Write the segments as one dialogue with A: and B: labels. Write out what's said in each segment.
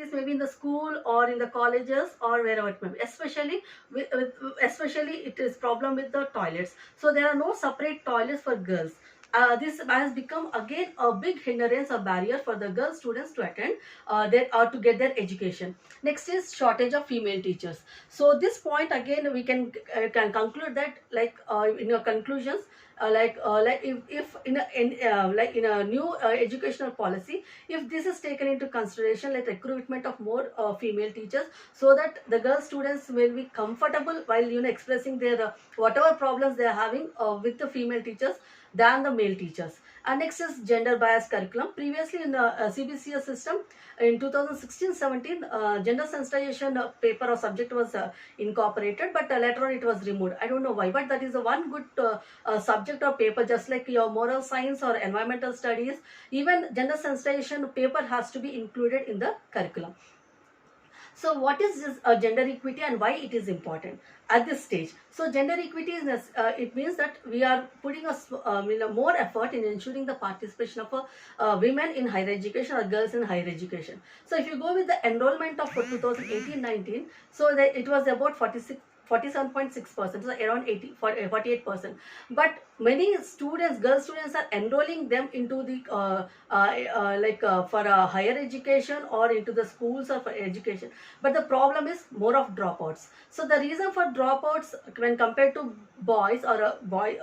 A: facilities, maybe in the school or in the colleges or wherever it may be. Especially it is problem with the toilets. So there are no separate toilets for girls. This has become again a big hindrance or barrier for the girl students to attend their or to get their education. Next is shortage of female teachers. So this point again we can conclude that, like in your conclusions, like if like in a new educational policy, if this is taken into consideration, like recruitment of more female teachers, so that the girl students will be comfortable while expressing their whatever problems they are having with the female teachers than the male teachers. And next is gender bias curriculum. Previously in the CBCS system in 2016-17, gender sensitization paper or subject was incorporated, but later on it was removed. I don't know why, but that is a one good subject or paper, just like your moral science or environmental studies. Even gender sensitization paper has to be included in the curriculum. So what is this gender equity and why it is important at this stage? So gender equity is it means that we are putting more effort in ensuring the participation of women in higher education or girls in higher education. So if you go with the enrollment of 2018-19, so it was about 47.6%, so around 48%. But many students, girl students, are enrolling them into the for a higher education or into the schools or for education. But the problem is more of dropouts. So the reason for dropouts when compared to boys or boy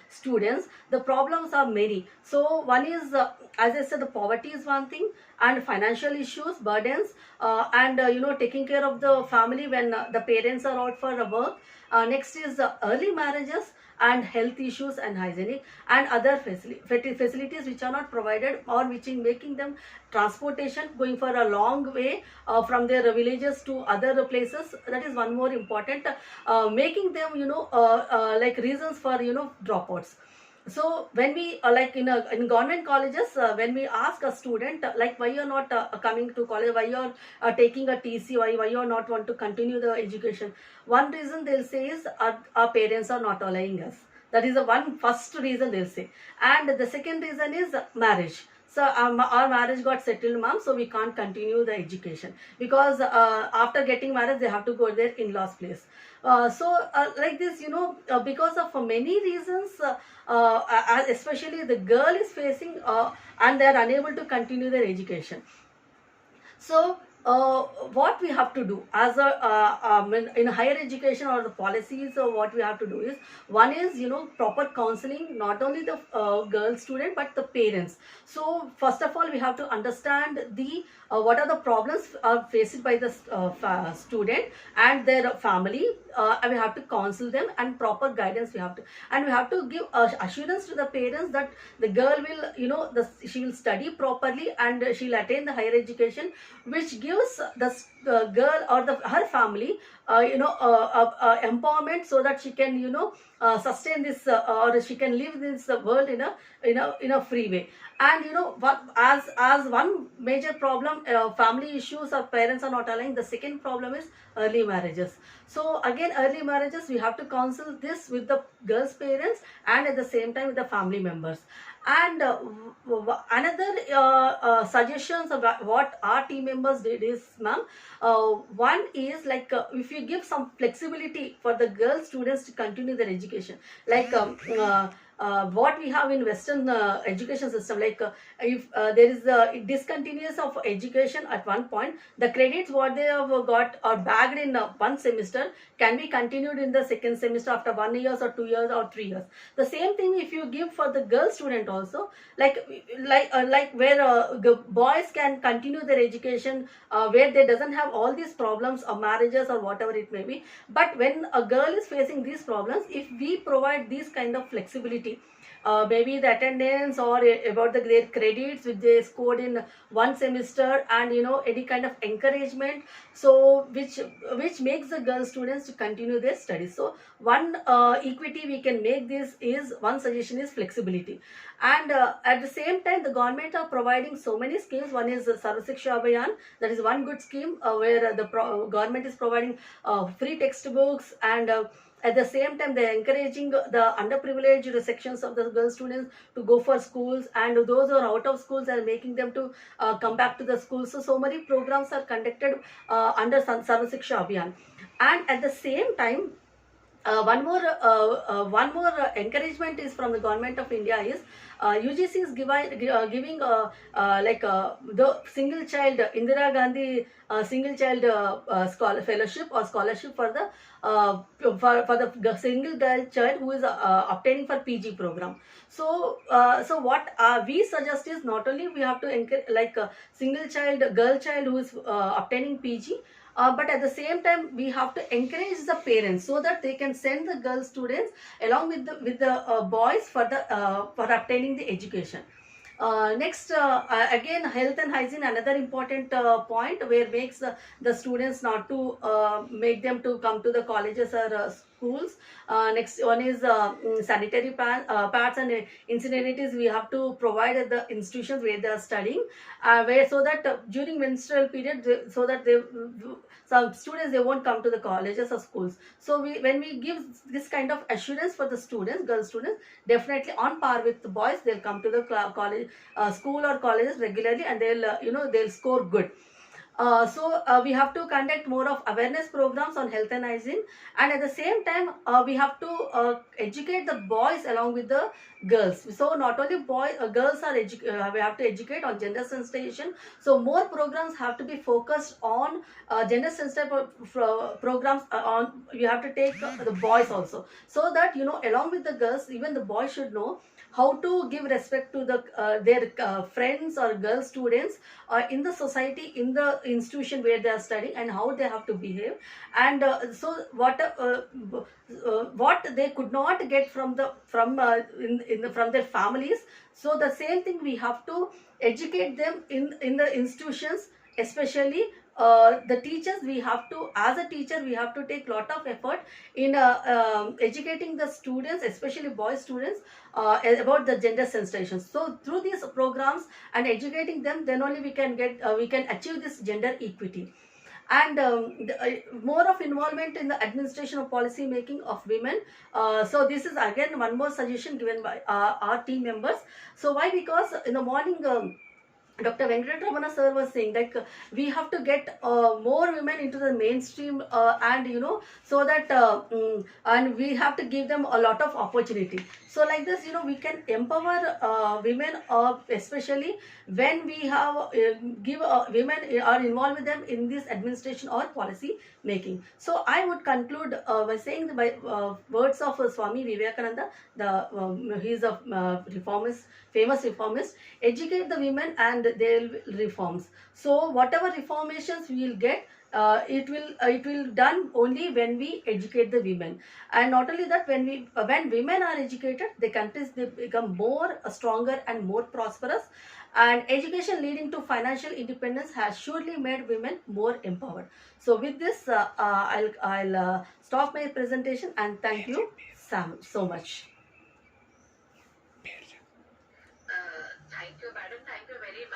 A: students, the problems are many. So one is, as I said, the poverty is one thing, and financial issues, burdens, and taking care of the family when the parents are out for work. Next is early marriages and health issues and hygienic and other facilities which are not provided, or which in making them transportation going for a long way from their villages to other places. That is one more important, making them like reasons for dropouts. So when we like in government colleges, when we ask a student like why you're not coming to college, why you're taking a TC, why you're not want to continue the education, one reason they'll say is our parents are not allowing us. That is the one first reason they'll say. And the second reason is marriage. So our marriage got settled, ma'am, so we can't continue the education because after getting married they have to go their in-laws place. Like this, because of many reasons, especially the girl is facing and they are unable to continue their education. So what we have to do as a in higher education or the policies, or what we have to do is, one is proper counseling, not only the girl student but the parents. So first of all we have to understand the what are the problems faced by the student and their family, and we have to counsel them, and proper guidance we have to, and we have to give assurance to the parents that the girl will she will study properly and she'll attain the higher education, which gives the girl or her family empowerment, so that she can sustain this or she can live this world in a free way. And what as one major problem, family issues or parents are not allowing, the second problem is early marriages. So again, early marriages, we have to counsel this with the girls' parents and at the same time with the family members. And another suggestions about what our team members did is, ma'am, one is like if you give some flexibility for the girl students to continue their education, like what we have in Western education system, like if there is a discontinuous of education at one point, the credits what they have got or bagged in one semester can be continued in the second semester after 1 year or 2 years or 3 years. The same thing if you give for the girl student also, like where boys can continue their education where they doesn't have all these problems of marriages or whatever it may be. But when a girl is facing these problems, if we provide these kind of flexibility, maybe the attendance or about the great credits which they scored in one semester, and any kind of encouragement, so which makes the girl students to continue their studies. So one equity we can make this is, one suggestion is flexibility. And at the same time the government are providing so many schemes. One is Sarva Shiksha Abhiyan, that is one good scheme where the government is providing free textbooks and At the same time, they are encouraging the underprivileged sections of the girl students to go for schools, and those who are out of schools are making them to come back to the schools. So many programs are conducted under Sarva Shiksha Abhiyan. And at the same time, one more encouragement is from the government of India is UGC is giving the single child Indira Gandhi single child fellowship or scholarship for the for the single girl child who is obtaining for PG program. So what we suggest is, not only we have to encourage like a single child girl child who is obtaining PG, but at the same time we have to encourage the parents so that they can send the girl students along with the boys for obtaining the education. Next, again, health and hygiene, another important point where makes the students not to make them to come to the colleges or schools. Next one is sanitary pads and incineraries we have to provide at the institutions where they are studying, where so that during menstrual period, so that they some students, they won't come to the colleges or schools. So when we give this kind of assurance for the students, girl students, definitely on par with the boys, they'll come to the college, school or colleges regularly, and they'll they'll score good. We have to conduct more of awareness programs on health and hygiene, and at the same time we have to educate the boys along with the girls. So not only girls are we have to educate on gender sensitization. So more programs have to be focused on gender sensitive programs on. You have to take the boys also, so that along with the girls, even the boys should know how to give respect to their friends or girl students in the society, in the institution where they are studying, and how they have to behave. And what they could not get from from their families, so the same thing we have to educate them in the institutions, especially the teachers. We have to, as a teacher, we have to take lot of effort in educating the students, especially boy students, about the gender sensitization. So through these programs and educating them, then only we can achieve this gender equity. And more of involvement in the administration of policy making of women. So this is again one more suggestion given by our team members. So why? Because in the morning, Dr. Venkatramana sir was saying, like, we have to get more women into the mainstream, and so that and we have to give them a lot of opportunity. So like this, we can empower women, especially when we have give women are involved with them in this administration or policy making. So I would conclude by saying by words of Swami Vivekananda. He is a reformist, famous reformist. Educate the women and they'll reforms. So whatever reformations we will get, it will done only when we educate the women. And not only that, when women are educated, the countries, they become more stronger and more prosperous. And education leading to financial independence has surely made women more empowered. So with this, I'll stop my presentation, and thank you, Sam, so much.